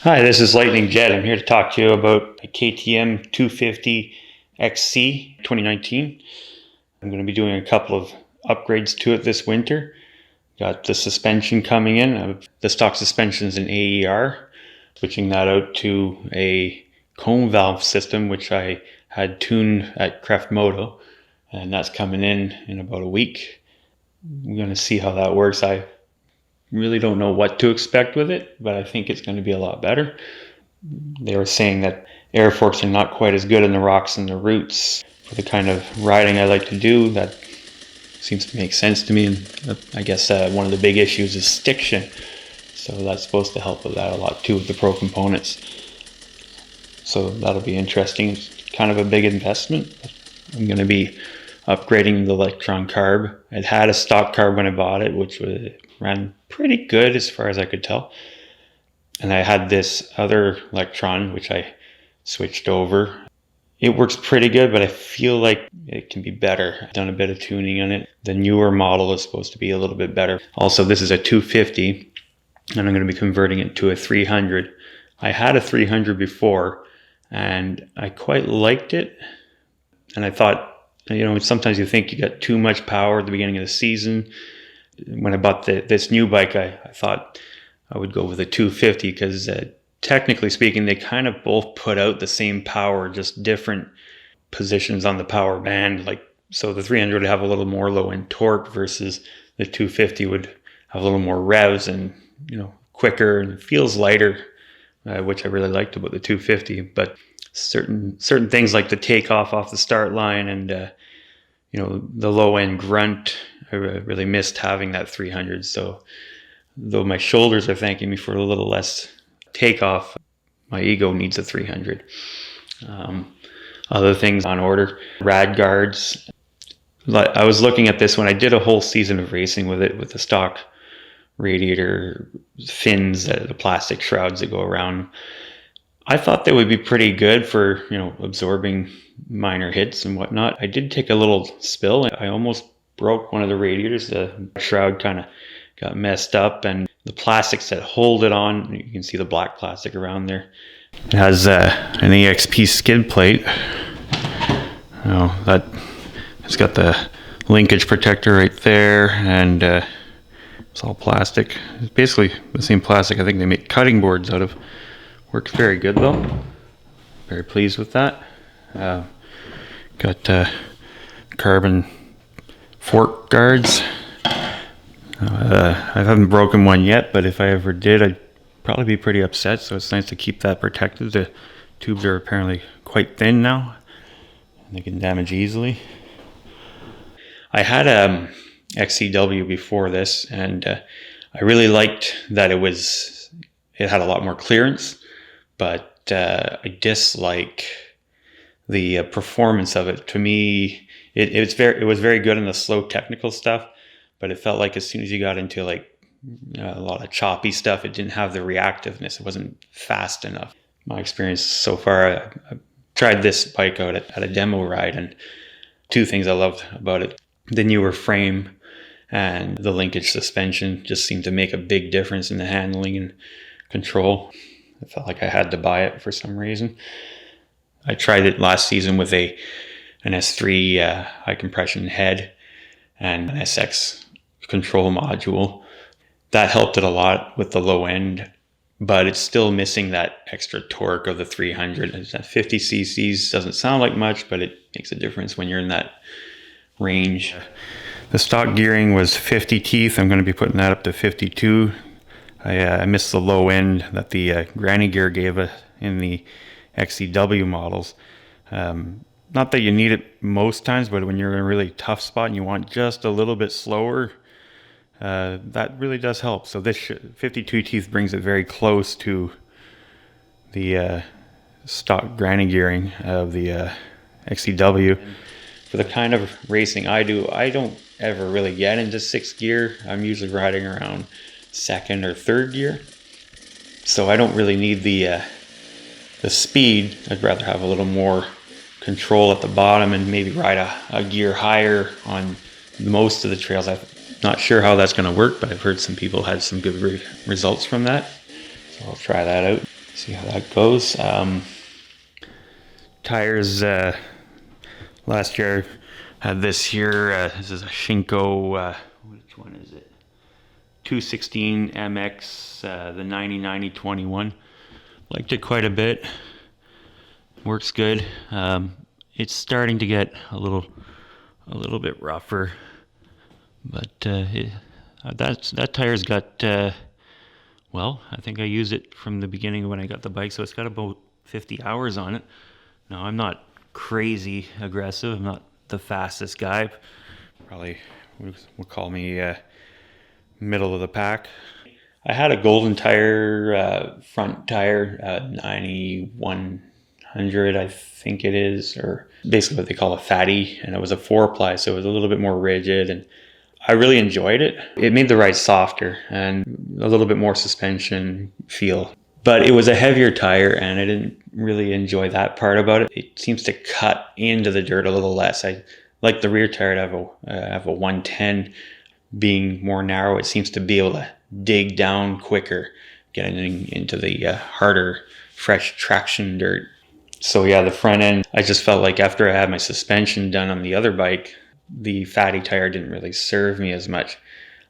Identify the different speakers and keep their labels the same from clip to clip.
Speaker 1: Hi, this is Lightning Jet. I'm here to talk to you about a KTM 250 XC 2019. I'm going to be doing a couple of upgrades to it this winter. Got the suspension coming in. The stock suspension's an AER. Switching that out to a cone valve system, which I had tuned at Creft Moto, and that's coming in about a week. We're going to see how that works. I really don't know what to expect with it, but I think it's going to be a lot better. They were saying that air forks are not quite as good in the rocks and the roots. For the kind of riding I like to do, that seems to make sense to me. And I guess one of the big issues is stiction. So that's supposed to help with that a lot too with the pro components. So that'll be interesting. It's kind of a big investment. I'm going to be upgrading the Electron carb. I'd had a stock carb when I bought it, which ran pretty good as far as I could tell. And I had this other Electron, which I switched over. It works pretty good, but I feel like it can be better. I've done a bit of tuning on it. The newer model is supposed to be a little bit better. Also, this is a 250, and I'm going to be converting it to a 300. I had a 300 before, and I quite liked it. And I thought, sometimes you think you got too much power at the beginning of the season. When I bought this new bike, I thought I would go with a 250 because technically speaking, they kind of both put out the same power, just different positions on the power band. So the 300 would have a little more low-end torque versus the 250 would have a little more revs and quicker, and it feels lighter, which I really liked about the 250. But certain things like the takeoff off the start line and the low-end grunt, I really missed having that 300. So though my shoulders are thanking me for a little less takeoff, my ego needs a 300. Other things on order, rad guards. I was looking at this when I did a whole season of racing with it, with the stock radiator fins, the plastic shrouds that go around. I thought they would be pretty good for absorbing minor hits and whatnot. I did take a little spill. I almost broke one of the radiators. The shroud kind of got messed up, and the plastics that hold it on, you can see the black plastic around there. It has an EXP skid plate. It's got the linkage protector right there, and it's all plastic. It's basically the same plastic I think they make cutting boards out of. Works very good though. Very pleased with that. Got carbon fork guards. I haven't broken one yet, but if I ever did, I'd probably be pretty upset. So it's nice to keep that protected. The tubes are apparently quite thin now, and they can damage easily. I had a XCW before this, and I really liked that it had a lot more clearance, but I dislike the performance of it. To me, it was very good in the slow technical stuff, but it felt like as soon as you got into a lot of choppy stuff, it didn't have the reactiveness. It wasn't fast enough. My experience so far, I tried this bike out at a demo ride, and two things I loved about it. The newer frame and the linkage suspension just seemed to make a big difference in the handling and control. I felt like I had to buy it for some reason. I tried it last season with an S3 high compression head and an SX control module. That helped it a lot with the low end, but it's still missing that extra torque of the 300. It's at 50 cc's, doesn't sound like much, but it makes a difference when you're in that range. The stock gearing was 50 teeth. I'm going to be putting that up to 52. I missed the low end that the granny gear gave us in the XCW models. Not that you need it most times, but when you're in a really tough spot and you want just a little bit slower, that really does help. So this 52 teeth brings it very close to the stock granny gearing of the XCW. For the kind of racing I do, I don't ever really get into sixth gear. I'm usually riding around second or third gear, so I don't really need the speed. I'd rather have a little more control at the bottom and maybe ride a gear higher on most of the trails. I'm not sure how that's going to work, but I've heard some people had some good results from that, so I'll try that out. See how that goes. Tires, last year I had this here. This is a Shinko, which one is it? 216 MX, the 90-90-21. Liked it quite a bit. Works good. It's starting to get a little bit rougher, but that tire's got well, I think I used it from the beginning when I got the bike, so it's got about 50 hours on it. Now, I'm not crazy aggressive. I'm not the fastest guy. Probably would call me middle of the pack. I had a golden tire, front tire, 9100, I think it is, or basically what they call a fatty, and it was a 4-ply, so it was a little bit more rigid, and I really enjoyed it. It made the ride softer and a little bit more suspension feel. But it was a heavier tire, and I didn't really enjoy that part about it. It seems to cut into the dirt a little less. I like the rear tire to have a 110. Being more narrow, it seems to be able to dig down quicker, getting into the harder, fresh traction dirt. So yeah, the front end, I just felt like after I had my suspension done on the other bike, the fatty tire didn't really serve me as much.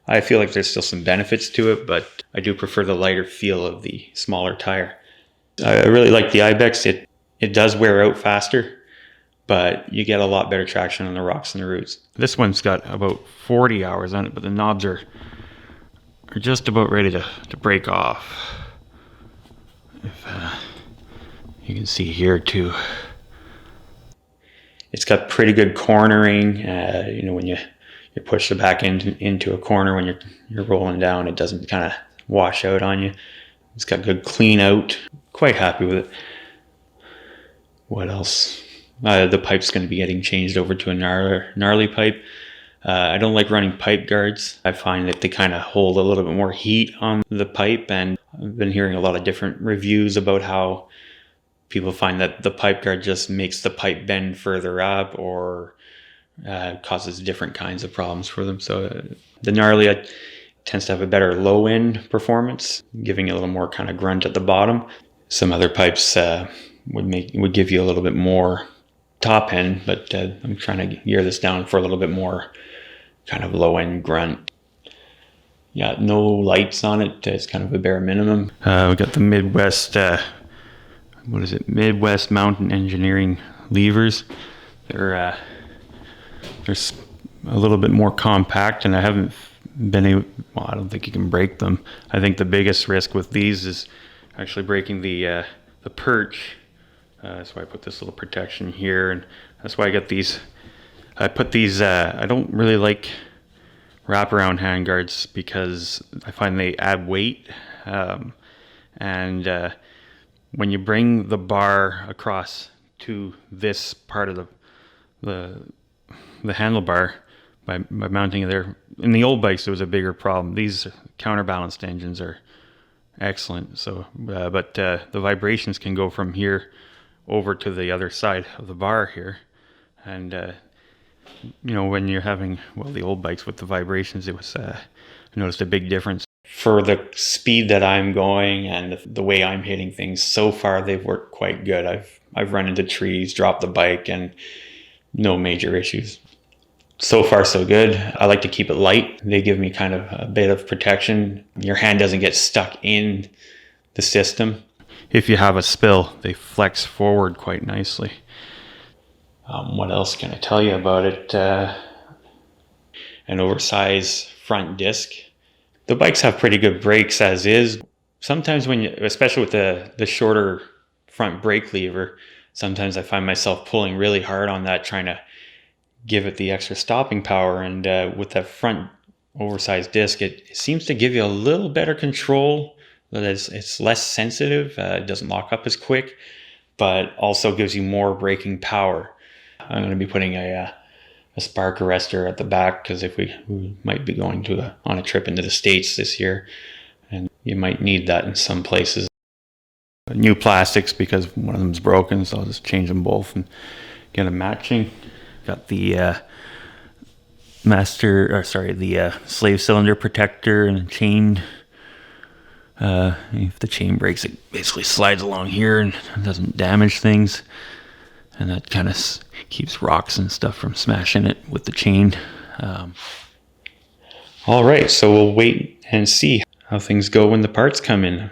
Speaker 1: I feel like there's still some benefits to it, but I do prefer the lighter feel of the smaller tire. I really like the Ibex. It does wear out faster, but you get a lot better traction on the rocks and the roots. This one's got about 40 hours on it, but the knobs are just about ready to break off. If you can see here too. It's got pretty good cornering. When you push the back end into a corner when you're rolling down, it doesn't kind of wash out on you. It's got good clean out. Quite happy with it. What else? The pipe's going to be getting changed over to a gnarly pipe. I don't like running pipe guards. I find that they kind of hold a little bit more heat on the pipe, and I've been hearing a lot of different reviews about how people find that the pipe guard just makes the pipe bend further up or causes different kinds of problems for them. So the gnarly tends to have a better low end performance, giving a little more kind of grunt at the bottom. Some other pipes would give you a little bit more top end, but I'm trying to gear this down for a little bit more kind of low end grunt. Yeah, no lights on it. It's kind of a bare minimum. We got the Midwest. Midwest Mountain Engineering levers. They're a little bit more compact, and I haven't been able. Well, I don't think you can break them. I think the biggest risk with these is actually breaking the perch. That's why I put this little protection here, and that's why I got these. I put these. I don't really like wraparound handguards because I find they add weight, and when you bring the bar across to this part of the handlebar by mounting it there. In the old bikes, there was a bigger problem. These counterbalanced engines are excellent. So, but the vibrations can go from here over to the other side of the bar here, and when you're having the old bikes with the vibrations, it was I noticed a big difference. For the speed that I'm going and the way I'm hitting things, so far they've worked quite good. I've run into trees, dropped the bike, and no major issues. So far, so good. I like to keep it light. They give me kind of a bit of protection. Your hand doesn't get stuck in the system. If you have a spill, they flex forward quite nicely. What else can I tell you about it? An oversized front disc. The bikes have pretty good brakes as is. Sometimes especially with the shorter front brake lever, sometimes I find myself pulling really hard on that, trying to give it the extra stopping power. And with that front oversized disc, it seems to give you a little better control. It's less sensitive. It doesn't lock up as quick, but also gives you more braking power. I'm going to be putting a spark arrestor at the back because if we might be going on a trip into the States this year, and you might need that in some places. New plastics because one of them's broken, so I'll just change them both and get them matching. Got the slave cylinder protector and chain If the chain breaks, it basically slides along here and doesn't damage things. And that kind of keeps rocks and stuff from smashing it with the chain. All right, so we'll wait and see how things go when the parts come in.